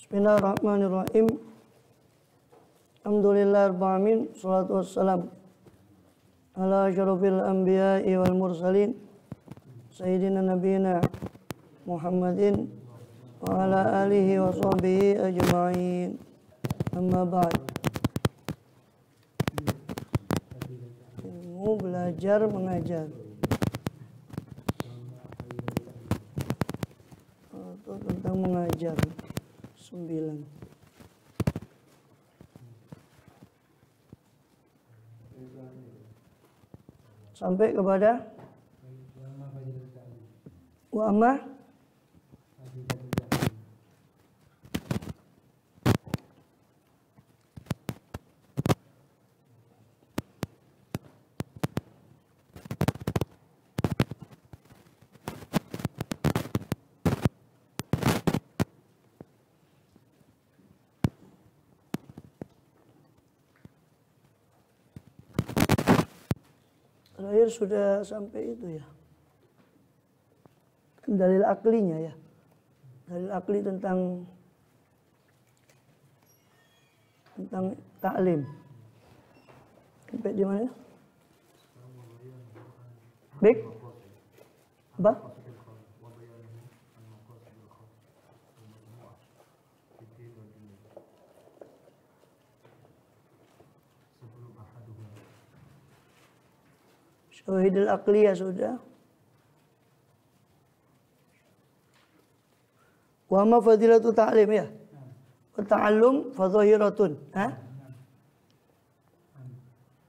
Bismillahirrahmanirrahim. Alhamdulillahirrahmanirrahim. Salatu wassalam ala asyrafil anbiya'i wal mursalin Sayyidina nabiyina Muhammadin wa ala alihi wa sahbihi ajma'in. Amma ba'd. Ilmu belajar mengajar atau tentang mengajar 9. Sampai kepada wa amma terakhir sudah sampai itu ya. Dalil aklinya ya. Dalil akli tentang taklim. Sampai di mana? Baik. Apa? Syahidul akli ya sudah. Wa ma fadilatu ta'lim ya. Wa ta'allum fa zahiratun.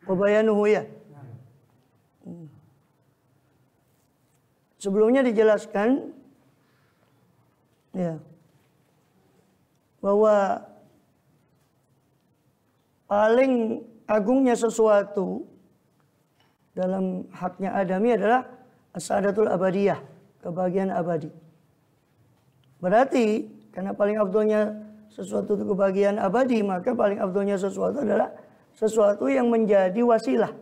Wa bayanuhu ya. Sebelumnya dijelaskan ya bahwa paling agungnya sesuatu dalam haknya Adami adalah as-sa'adatul abadiyah, kebahagiaan abadi. Berarti karena paling afdolnya sesuatu itu kebahagiaan abadi, maka paling afdolnya sesuatu adalah sesuatu yang menjadi wasilah,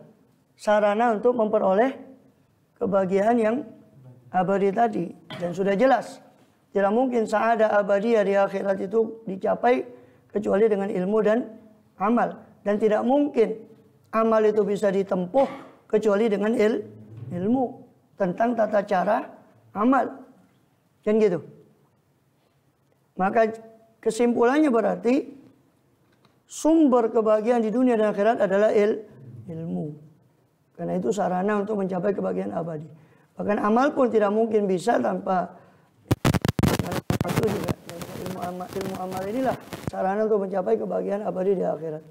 sarana untuk memperoleh kebahagiaan yang abadi tadi. Dan sudah jelas, tidak mungkin sa'adah abadiyah di akhirat itu dicapai kecuali dengan ilmu dan amal. Dan tidak mungkin amal itu bisa ditempuh kecuali dengan ilmu tentang tata cara amal. Kan gitu. Maka kesimpulannya berarti sumber kebahagiaan di dunia dan akhirat adalah ilmu. Karena itu sarana untuk mencapai kebahagiaan abadi. Bahkan amal pun tidak mungkin bisa tanpa itu juga. Ilmu amal inilah sarana untuk mencapai kebahagiaan abadi di akhirat.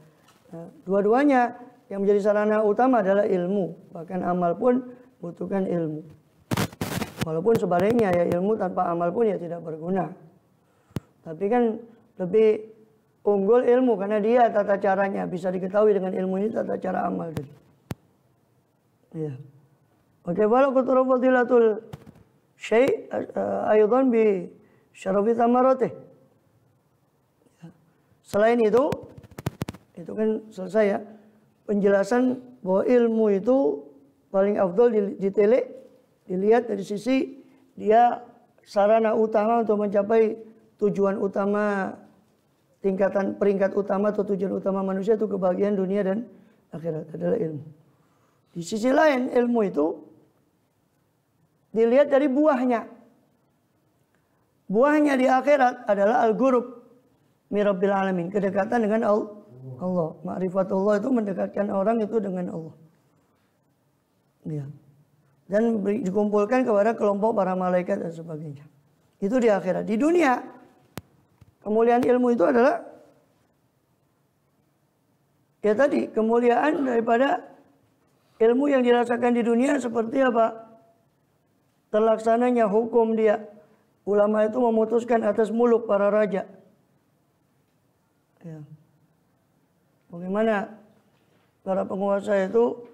Nah, dua-duanya yang menjadi sarana utama adalah ilmu. Bahkan amal pun butuhkan ilmu. Walaupun sebaliknya ya, ilmu tanpa amal pun ya tidak berguna. Tapi kan lebih unggul ilmu karena dia tata caranya bisa diketahui dengan ilmu ini, tata cara amal tadi. Ya. Oke, walau kutura fadilatul syai' aydan bi syarafi thamarati. Selain itu kan selesai ya. Penjelasan bahwa ilmu itu paling afdol ditelik, dilihat dari sisi dia sarana utama untuk mencapai tujuan utama, peringkat utama atau tujuan utama manusia itu kebahagiaan dunia dan akhirat adalah ilmu. Di sisi lain ilmu itu dilihat dari buahnya. Buahnya di akhirat adalah al-ghurub mirabbil alamin, kedekatan dengan Allah. Ma'rifatullah itu mendekatkan orang itu dengan Allah. Ya. Dan dikumpulkan kepada kelompok para malaikat dan sebagainya. Itu di akhirat. Di dunia, kemuliaan ilmu itu adalah ya tadi, kemuliaan daripada ilmu yang dirasakan di dunia seperti apa? Terlaksananya hukum dia. Ulama itu memutuskan atas muluk para raja. Ya. Bagaimana para penguasa itu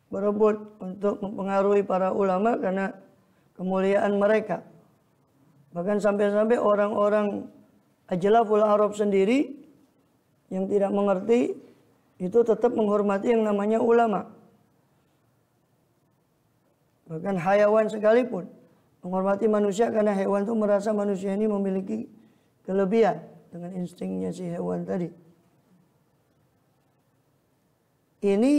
berebut untuk mempengaruhi para ulama karena kemuliaan mereka. Bahkan sampai-sampai orang-orang ajlaful Arab sendiri yang tidak mengerti itu tetap menghormati yang namanya ulama. Bahkan hayawan sekalipun menghormati manusia karena hewan itu merasa manusia ini memiliki kelebihan dengan instingnya si hewan tadi. Ini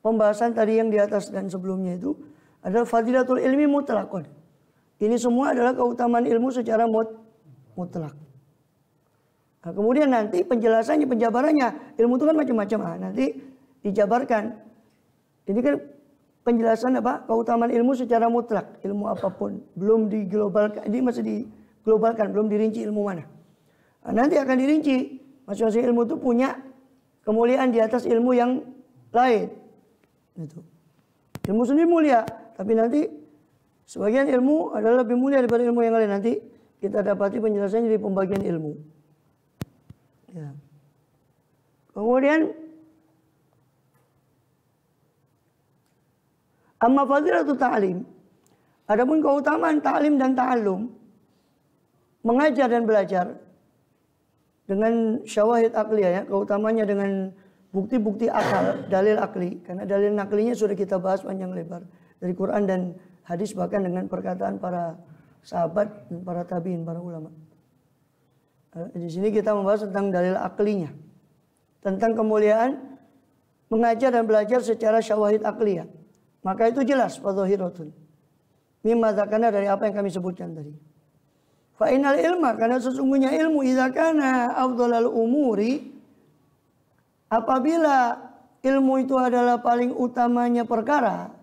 pembahasan tadi yang di atas dan sebelumnya itu adalah fadilatul ilmi mutlaqun. Ini semua adalah keutamaan ilmu secara mutlak. Nah, kemudian nanti penjelasannya, penjabarannya, ilmu itu kan macam-macam. Nanti dijabarkan. Ini kan penjelasan apa? Keutamaan ilmu secara mutlak, ilmu apapun, belum diglobalkan. Ini masih diglobalkan, belum dirinci ilmu mana. Nah, nanti akan dirinci. Masing-masing ilmu itu punya kemuliaan di atas ilmu yang lain. Itu. Ilmu sendiri mulia, tapi nanti sebagian ilmu adalah lebih mulia daripada ilmu yang lain. Nanti kita dapati penjelasannya di pembagian ilmu. Ya. Kemudian amma fadilatu ta'lim. Adapun keutamaan ta'lim dan ta'allum, mengajar dan belajar dengan syawahid akliyah, ya, keutamanya dengan bukti-bukti akal, dalil akli. Karena dalil naklinya sudah kita bahas panjang lebar dari Quran dan hadis, bahkan dengan perkataan para sahabat dan para tabiin, para ulama. Di sini kita membahas tentang dalil aklinya, tentang kemuliaan mengajar dan belajar secara syawahid akliyah. Maka itu jelas fadhahiratun mimma dzakana, dari apa yang kami sebutkan tadi. Fa innal ilma, karena sesungguhnya ilmu idza kana afdhalul umuri, apabila ilmu itu adalah paling utamanya perkara,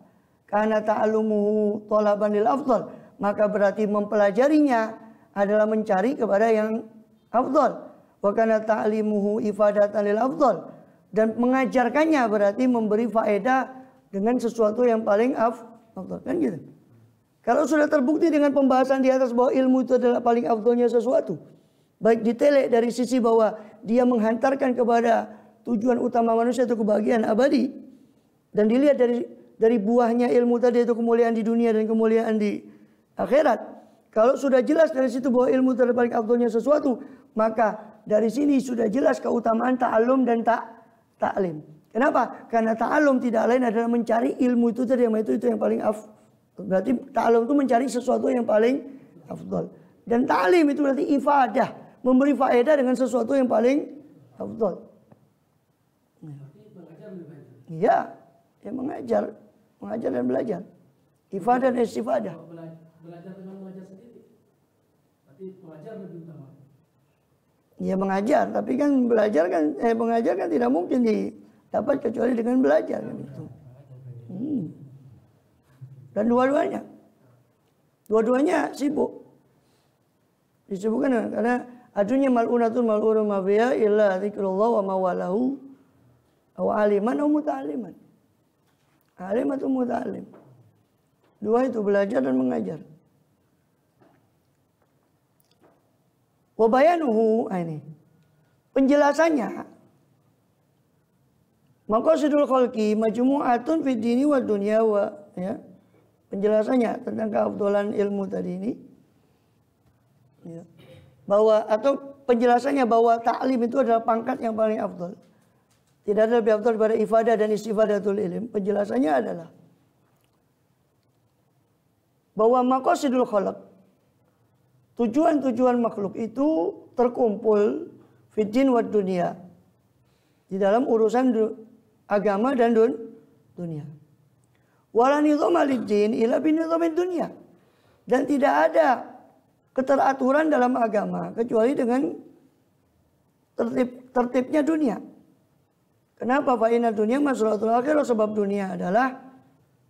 karena ta'allumuhu thalaban lil afdal, maka berarti mempelajarinya adalah mencari kepada yang afdal. Wa kana ta'limuhu ifadatan lil afdal, dan mengajarkannya berarti memberi faedah dengan sesuatu yang paling afdal. Kan gitu. Kalau sudah terbukti dengan pembahasan di atas bahwa ilmu itu adalah paling afdalnya sesuatu, baik ditelek dari sisi bahwa dia menghantarkan kepada tujuan utama manusia itu kebahagiaan abadi, dan dilihat dari buahnya ilmu tadi itu kemuliaan di dunia dan kemuliaan di akhirat. Kalau sudah jelas dari situ bahwa ilmu itu adalah paling afdalnya sesuatu, maka dari sini sudah jelas keutamaan ta'allum dan ta'lim. Kenapa? Karena ta'allum tidak lain adalah mencari ilmu itu tadi, itu yang paling afdal. Berarti ta'allum itu mencari sesuatu yang paling afdal. Dan ta'lim itu berarti ifadah, memberi faedah dengan sesuatu yang paling afdal. Iya, ya mengajar dan belajar. Ifadah dan istifadah. Belajar dengan mengajar sendiri. Berarti mengajar lebih utama. Ya mengajar, tapi kan mengajar kan tidak mungkin didapat kecuali dengan belajar kan itu. Dan dua-duanya sibuk. Disibukkan karena adunya mal'unatun mal'unun ma fiha illa dzikrullah wa mawalahu aw aliman aw muta'alliman. Alim atau muta'allim. Dua itu, belajar dan mengajar. Wa bayanuhu, ini penjelasannya, maqasidul khalqi majmu'atun fid dini wa dunya wa, ya. Penjelasannya tentang keafdalan ilmu tadi ini, ya. Penjelasannya bahwa ta'lim itu adalah pangkat yang paling afdal. Tidak ada lebih afdal daripada ifadah dan istifadatul ilm. Penjelasannya adalah bahwa maqasidul khalq, tujuan-tujuan makhluk itu terkumpul fid din wad dunia, di dalam urusan agama dan dunia. Wala nizama lid-din illa binizamid dunya, dan tidak ada keteraturan dalam agama kecuali dengan tertibnya dunia. Kenapa? Fa inna dunya masratul akhirah, sebab dunia adalah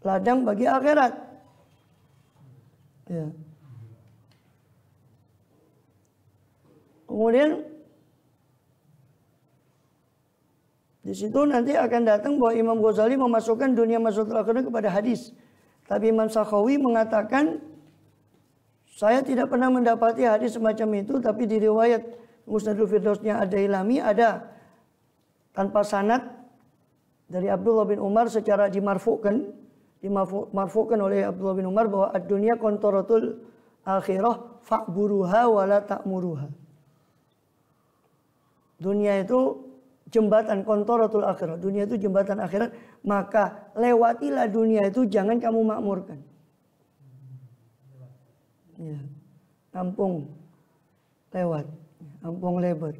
ladang bagi akhirat. Ya. Kemudian di situ nanti akan datang bahwa Imam Ghazali memasukkan dunia masratul akhirah kepada hadis. Tapi Imam Sakhawi mengatakan, saya tidak pernah mendapati hadis semacam itu, tapi di riwayat Musnadul Firdausnya Ad-Dailami ada tanpa sanad dari Abdullah bin Umar secara dimarfukan oleh Abdullah bin Umar bahwa ad-dunya kontoratul akhirah fa'buruha wala ta'muruha. Dunia itu jembatan kontoratul akhirah. Dunia itu jembatan akhirat, maka lewatilah dunia itu, jangan kamu makmurkan. Ya, kampung lewat. Kampung Lebet.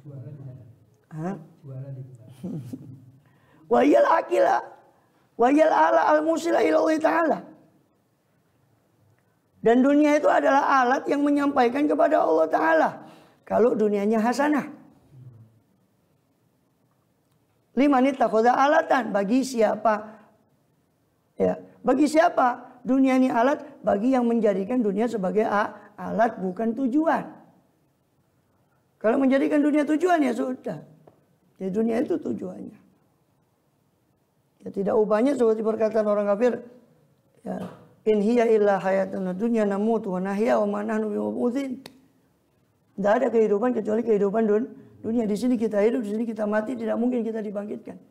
Juara di mana? Hah? Juara di mana? Wa yal akila wa yal ala al musila ila Allah Ta'ala. Dan dunia itu adalah alat yang menyampaikan kepada Allah Ta'ala. Kalau dunianya hasanah. Liman ittakhadha alatan, bagi siapa? Ya, bagi siapa? Dunia ini alat, bagi yang menjadikan dunia sebagai alat bukan tujuan. Kalau menjadikan dunia tujuan ya sudah. Jadi dunia itu tujuannya. Ya tidak ubahnya seperti perkataan orang kafir. Ya, in hiya illa hayatuna dunya namutu wa nahya wa ma nahnu bimab'utsin. Tidak ada kehidupan kecuali kehidupan dunia. Di sini kita hidup, di sini kita mati, tidak mungkin kita dibangkitkan.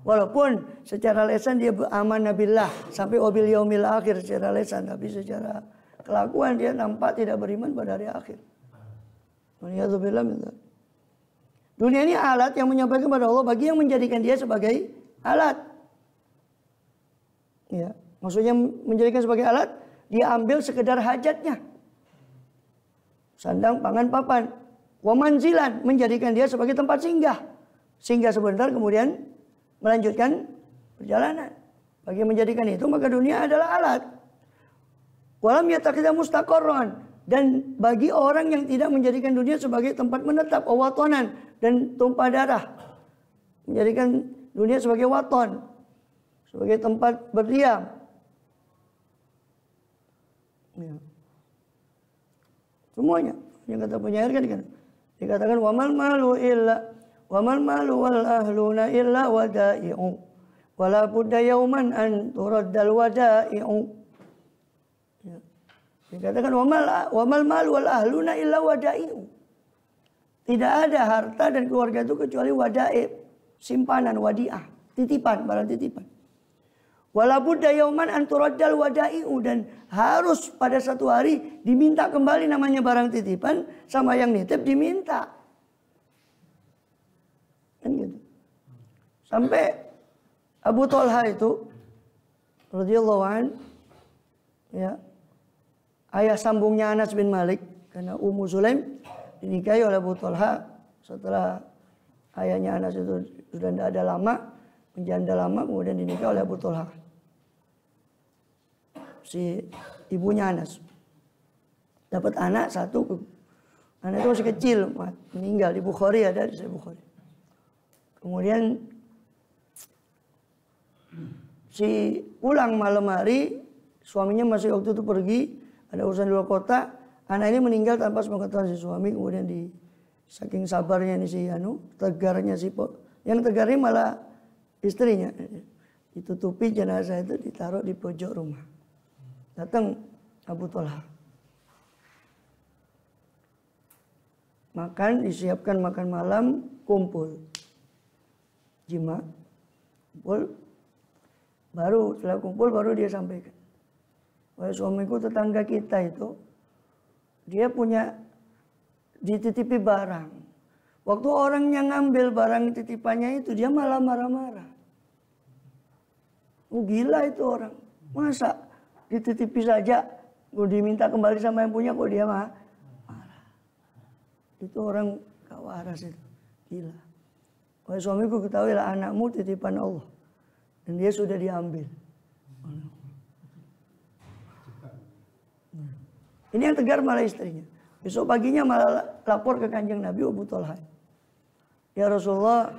Walaupun secara lesan dia beramanah billah sampai wabil yaumil akhir secara lesan, tapi secara kelakuan dia nampak tidak beriman pada hari akhir. Waliyadzubillah min dzalik. Dunia ini alat yang menyampaikan kepada Allah bagi yang menjadikan dia sebagai alat. Ya, maksudnya menjadikan sebagai alat, dia ambil sekedar hajatnya. Sandang, pangan, papan. Wa manzilan, menjadikan dia sebagai tempat singgah. Singgah sebentar kemudian melanjutkan perjalanan. Bagi yang menjadikan itu maka dunia adalah alat. Walam yattakhidha mustaqarran, dan bagi orang yang tidak menjadikan dunia sebagai tempat menetap, watonan dan tumpah darah. Menjadikan dunia sebagai waton, sebagai tempat berdiam. Ya. Semuanya yang kata penyair kan dikatakan wamal malu wal ahluna illa wada'i'u wala budda yauman an turaddal wada'i'u. Ya. Dikatakan wamal malu wal ahluna illa wada'i'u. Tidak ada harta dan keluarga itu kecuali wada'i', simpanan, wadi'ah, titipan, barang titipan. Wala budda yauman an turaddal wada'i'u, dan harus pada satu hari diminta kembali namanya barang titipan, sama yang nitip diminta. Kan gitu. Sampai Abu Thalha itu radhiyallahu an, ya, ayah sambungnya Anas bin Malik, karena Ummu Sulaim dinikahi oleh Abu Thalha setelah ayahnya Anas itu sudah tidak ada lama, menjanda lama, kemudian dinikahi oleh Abu Thalha, si ibunya Anas. Dapat anak satu, anak itu masih kecil, meninggal. Di Bukhari ada, di Sahih Bukhari. Kemudian si pulang malam hari, suaminya masih waktu itu pergi, ada urusan di luar kota. Anak ini meninggal tanpa sepengetahuan si suami. Kemudian saking sabarnya nih si tegarnya si yang tegarnya malah istrinya. Ditutupi jenazah itu, ditaruh di pojok rumah. Datang Abu Thalha. Makan, disiapkan makan malam, kumpul. Jima, kumpul. Baru setelah kumpul baru dia sampaikan. Wahai suamiku, tetangga kita itu, dia punya dititipi barang. Waktu orang yang ngambil barang titipannya itu, dia malah marah-marah. Oh, gila itu orang. Masa dititipi saja, mau diminta kembali sama yang punya, kok dia marah. Itu orang gak waras itu, gila. Wahai suamiku, ketahuilah anakmu titipan Allah, dan dia sudah diambil. Ini yang tegar malah istrinya. Besok paginya malah lapor ke Kanjeng Nabi Abu Thalha. Ya Rasulullah,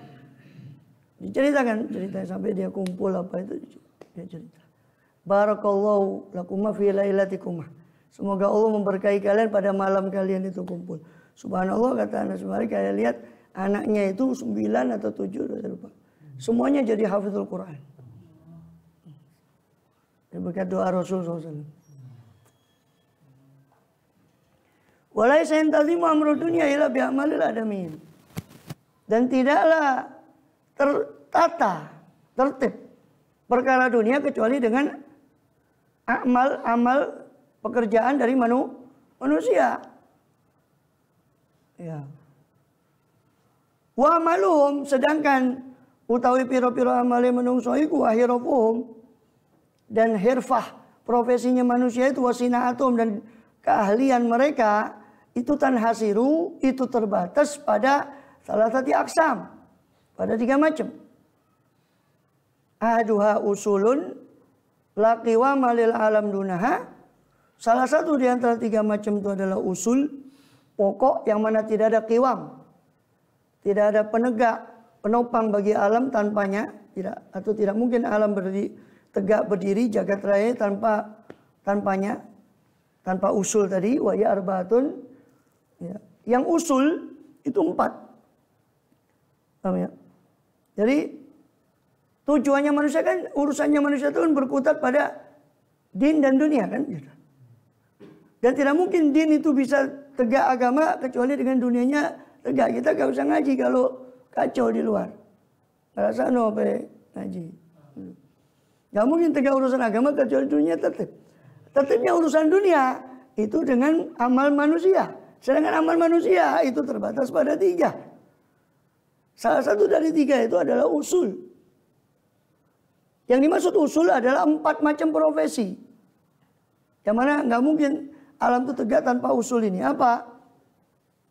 diceritakan sampai dia kumpul apa itu, dia cerita. Barakallahu lakuma fi lailatikuma. Semoga Allah memberkahi kalian pada malam kalian itu kumpul. Subhanallah, kata Anas bin Malik, saya lihat anaknya itu 9 atau 7, saya lupa. Semuanya jadi hafizul Quran. Berkat doa Rasul SAW. Walaysa yantazimu amru dunya illa bi amalil adamin. Dan tidaklah tertata, tertib perkara dunia kecuali dengan amal pekerjaan dari manusia. Ya. Wa amaluhum, sedangkan utawi piro-piro amale menungso iku ahirafuhum, dan hirfah profesinya manusia itu wasinaatum, dan keahlian mereka itu tanhasiru, itu terbatas pada salah satu aksam, pada 3 macam. Ahaduha usulun laqiwa malil alam dunaha. Salah satu di antara 3 macam itu adalah usul, pokok yang mana tidak ada qiwam, tidak ada penopang bagi alam tanpanya, tidak mungkin alam tegak berdiri jagat raya tanpanya, tanpa usul tadi. Wa ya arbaatun, ya. Yang usul itu 4. Paham ya? Jadi tujuannya manusia kan, urusannya manusia itu kan berkutat pada din dan dunia kan. Dan tidak mungkin din itu bisa tegak agama kecuali dengan dunianya tegak. Kita gak usah ngaji kalau kacau di luar. Rasa no ngaji. Gak mungkin tegak urusan agama kecuali dunia tertib. Tertibnya urusan dunia itu dengan amal manusia. Sedangkan amal manusia itu terbatas pada 3. Salah satu dari 3 itu adalah usul. Yang dimaksud usul adalah 4 macam profesi. Yang mana nggak mungkin alam itu tegak tanpa usul ini. Apa?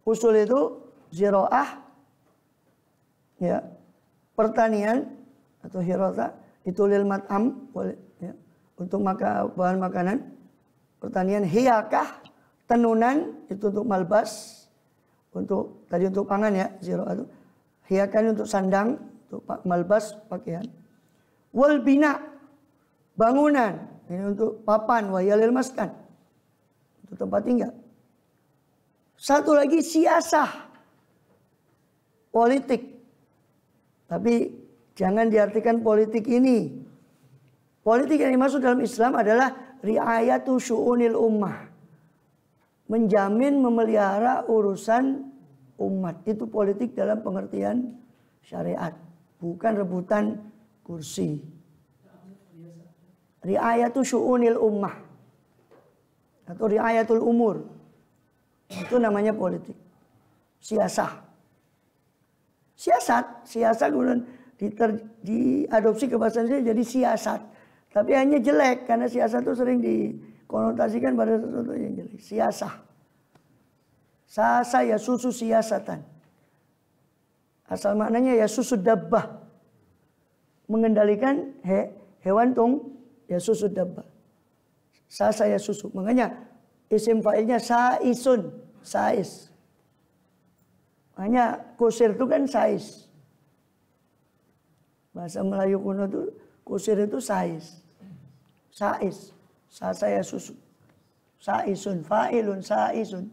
Usul itu ziraah, ya, pertanian atau hirata, itu lil mat'am, ya, untuk bahan makanan. Pertanian, hiyakah, tenunan, itu untuk malbas, untuk pangan ya, ziraah itu. Hiyakan untuk sandang, untuk malbas pakaian. Wal bina, bangunan, ini untuk papan, wayalil maskan, untuk tempat tinggal. Satu lagi siasah, politik. Tapi jangan diartikan politik ini. Politik yang dimaksud dalam Islam adalah riayatu syu'unil ummah. Menjamin, memelihara urusan umat. Itu politik dalam pengertian syariat. Bukan rebutan kursi. Riayatu syu'unil ummah. Atau riayatul umur. Itu namanya politik. Siasah. Siasat kemudian diadopsi ke bahasa Indonesia jadi siasat. Tapi hanya jelek karena siasat itu sering dikonotasikan pada sesuatu yang jelek. Siasah. Sasa ya susu siasatan. Asal maknanya ya susu dabbah. Mengendalikan hewan ya susu dabbah. Sasa ya susu. Makanya isim fa'ilnya saisun. Sais. Hanya kusir itu kan sais. Bahasa Melayu kuno itu kusir itu sais. Sais. Sasa ya susu. Saisun. Fa'ilun saisun.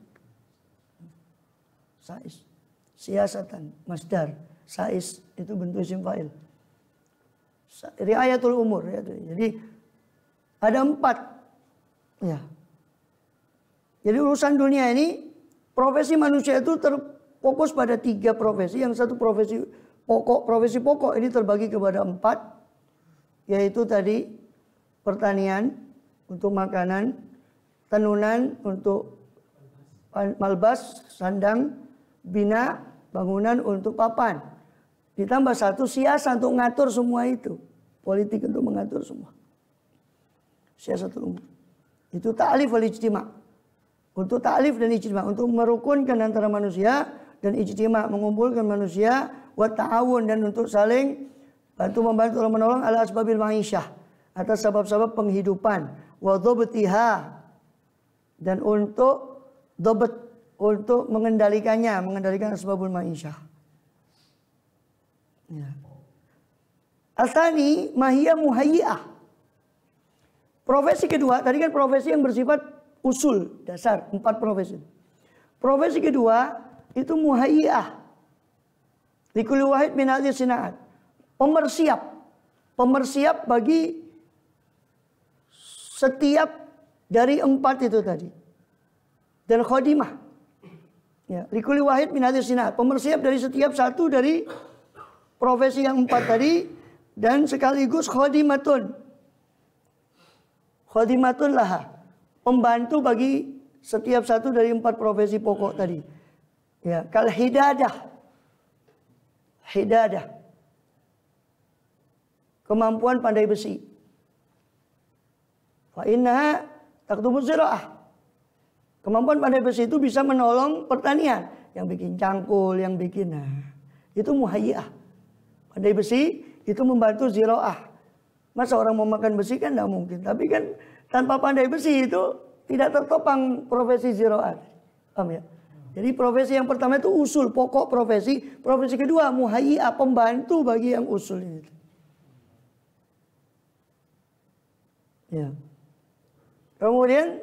Sais. Siasatan. Masdar. Sais itu bentuk isim fa'il. Riayatul umur. Ya. Jadi ada 4. Ya. Jadi urusan dunia ini, profesi manusia itu terfokus pada 3 profesi. Yang satu profesi pokok ini terbagi kepada 4. Yaitu tadi pertanian untuk makanan, tenunan untuk malbas, sandang, bina, bangunan untuk papan. Ditambah 1 siasat untuk mengatur semua itu. Politik untuk mengatur semua. Siasatul umur. Itu ta'alif wal ijtima'. Untuk ta'alif dan ijtima'. Untuk merukunkan antara manusia dan ijtima'. Mengumpulkan manusia. Wa ta'awun, dan untuk saling bantu-membantu, menolong ala asbabil ma'isyah. Atas sebab-sebab penghidupan. Wa dhobtiha. Dan untuk dobat. Untuk mengendalikannya. Mengendalikan asbabul ma'isyah. Ya. Asani mahiyya muhayyi'ah. Profesi kedua, tadi kan profesi yang bersifat usul, dasar, 4 profesi. Profesi kedua itu muhayyi'ah. Likulli wahid min hadhihi sina'at. Pemersiap bagi setiap dari 4 itu tadi. Dan khodimah. Ya, likulli wahid min hadhihi sina'at. Pemersiap dari setiap satu dari profesi yang 4 tadi, dan sekaligus khodimatun. Khodimatun laha, pembantu bagi setiap satu dari 4 profesi pokok tadi. Ya, kal hidadah. Hidadah. Kemampuan pandai besi. Fa innaha taktubu ziraah. Kemampuan pandai besi itu bisa menolong pertanian. Yang bikin cangkul, yang bikin itu muhayyi'ah. Pandai besi itu membantu ziraah. Masa orang mau makan besi kan tidak mungkin. Tapi kan tanpa pandai besi itu tidak tertopang profesi ziraah. Paham ya? Jadi profesi yang pertama itu usul, pokok profesi. Profesi kedua muhayyi'ah, pembantu bagi yang usul ini. Ya. Kemudian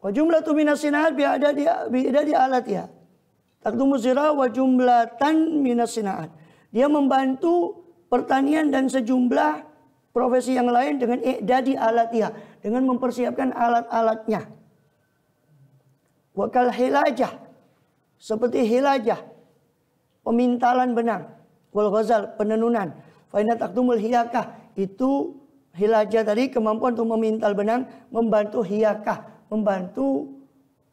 wa jumlatu minas sinaat bi'adadi alatiha. Takdumu zira wa jumlatan minas sinaat. Dia membantu pertanian dan sejumlah profesi yang lain dengan i'dadi alatiha, dengan mempersiapkan alat-alatnya. Wa kal hilajah, seperti hilajah, pemintalan benang, wal ghazal, penenunan. Fa inna takdumul hiyakah, itu hilajah tadi kemampuan untuk memintal benang, membantu hiyakah, membantu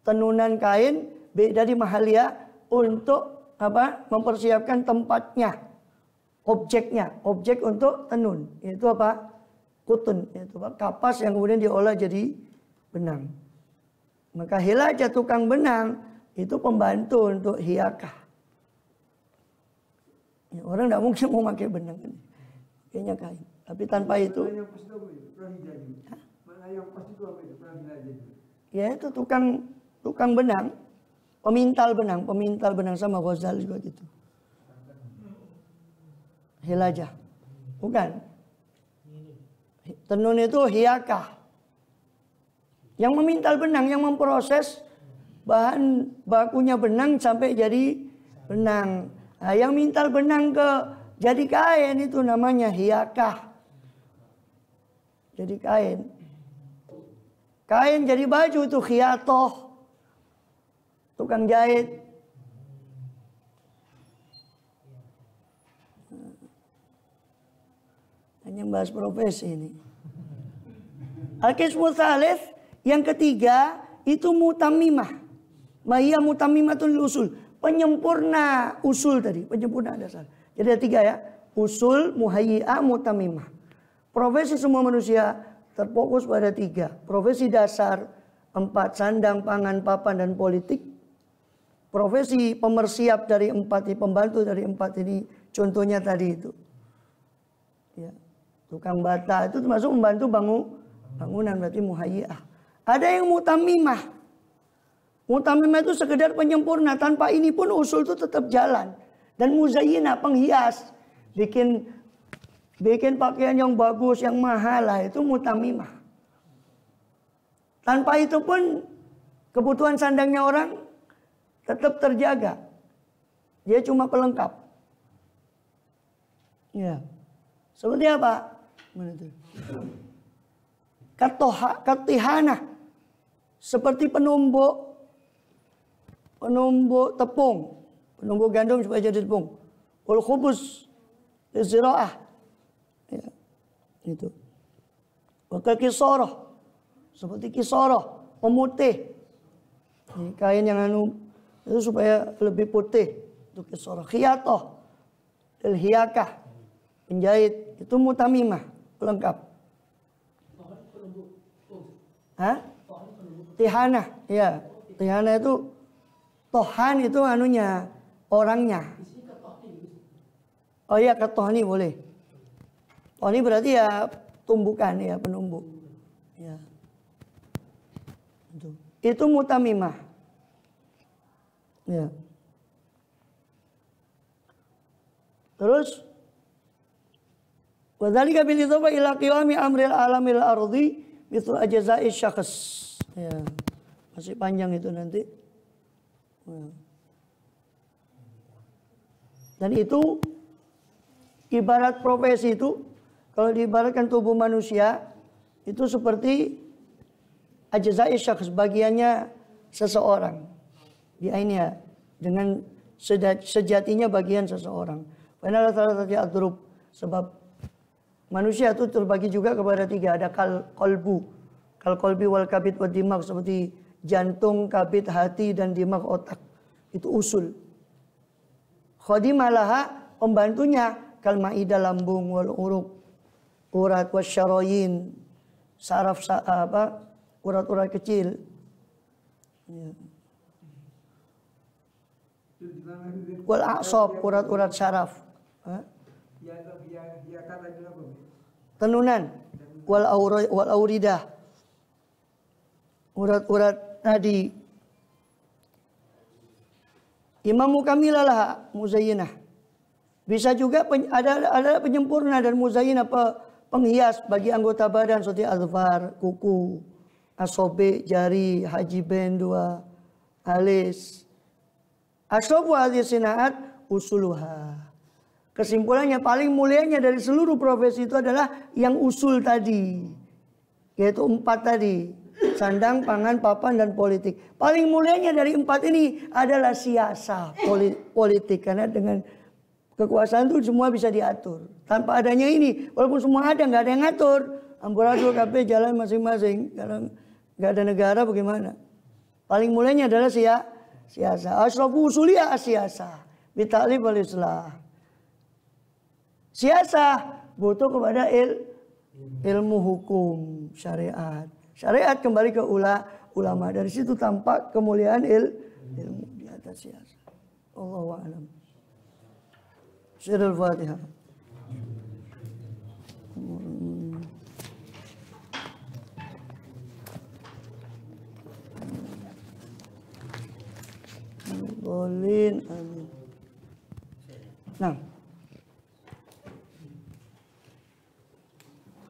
tenunan kain dari mahalia untuk apa? Mempersiapkan tempatnya, objeknya, objek untuk tenun. Itu apa? Kutun, itu kapas yang kemudian diolah jadi benang. Maka hilajah tukang benang itu pembantu untuk hiyakah. Ya, orang tidak mungkin mau pakai benang ini, kayaknya kain. Tapi tanpa itu, ya itu tukang benang, pemintal benang sama ghazal juga gitu. Hilajah, bukan. Tenun itu hiyakah. Yang memintal benang, yang memproses bahan bakunya benang sampai jadi benang. Nah, yang mintal benang ke jadi kain itu namanya hiyakah. Jadi kain. Kain jadi baju itu khiyatoh. Tukang jahit. Hanya bahas profesi ini. Al-qismu tsalits, yang ketiga itu mutammimah. Mahiyya mutammimatul usul. Penyempurna usul tadi, penyempurna dasar. Jadi ada tiga ya. Usul, muhayyi'ah, mutammimah. Profesi semua manusia terfokus pada tiga. Profesi dasar, 4, sandang, pangan, papan, dan politik. Profesi pemersiap dari 4, pembantu dari 4 ini. Contohnya tadi itu. Ya. Tukang bata itu termasuk membantu bangunan, berarti muhayyi'ah. Ada yang mutammimah. Mutammimah itu sekedar penyempurna. Tanpa ini pun usul itu tetap jalan. Dan muzayyinah, penghias. Bikin pakaian yang bagus, yang mahal lah, itu mutammimah. Tanpa itu pun kebutuhan sandangnya orang tetap terjaga. Dia cuma pelengkap. Ya. Seperti apa? Katihana, seperti penumbuk tepung, penumbuk gandum supaya jadi tepung. Wal khubuz ziraah. Ya, itu. Wakil kisoroh, seperti kisoroh, pemutih. Ini kain yang itu supaya lebih putih. Itu kisoroh. Khiyatoh, hiyakah, penjahit, itu mutammimah, pelengkap. Hah? Tihana, ya. Tihana itu, tohan itu orangnya. Oh iya, ketohani boleh. Tohani berarti ya tumbukan ya, penumbuk. Ya. Itu mutammimah. Ya. Terus wadzalika bil idhofah ila qiyami amril alamil ardi mithlu ajza'i syakhs. Ya. Masih panjang itu nanti. Ya. Dan itu ibarat profesi itu, kalau diibaratkan tubuh manusia itu seperti ajza'i syakhs, bagiannya seseorang. Di ainnya dengan sejatinya bagian seseorang. Karena rata-rata adrub, sebab manusia itu terbagi juga kepada tiga. Ada kalbi wal kabid wal dimag, seperti jantung, kabid, hati, dan dimag, otak. Itu usul. Khadimalaha, pembantunya, kal ma'idah, lambung, wal uruk, urat, wasyaroyin, saraf, urat-urat kecil. Ya. Wal a'sab, urat-urat syaraf. Tenunan. Wal auridah, urat-urat nadi. Imam mukamilah muzayyinah. Bisa juga ada penyempurna dan muzayyinah, penghias bagi anggota badan seperti azfar, kuku, asobe, jari, hajiben, dua, alis. Asrofu hadhihi sinaat usuluha. Kesimpulannya paling mulianya dari seluruh profesi itu adalah yang usul tadi. Yaitu 4 tadi. Sandang, pangan, papan, dan politik. Paling mulianya dari 4 ini adalah siasah politik. Karena dengan kekuasaan itu semua bisa diatur. Tanpa adanya ini, walaupun semua ada, nggak ada yang ngatur. Amburadul kabeh jalan masing-masing. Karena nggak ada negara bagaimana. Paling mulianya adalah siasah. Asrafu usuliyah siasah. Bita'lif wal islah. Siasah butuh kepada ilmu hukum syariat. Syariat kembali ke ulama. Dari situ tampak kemuliaan ilmu di atas siasah. Allahu a'lam. Surah Al-Fatihah. Amin. Nah.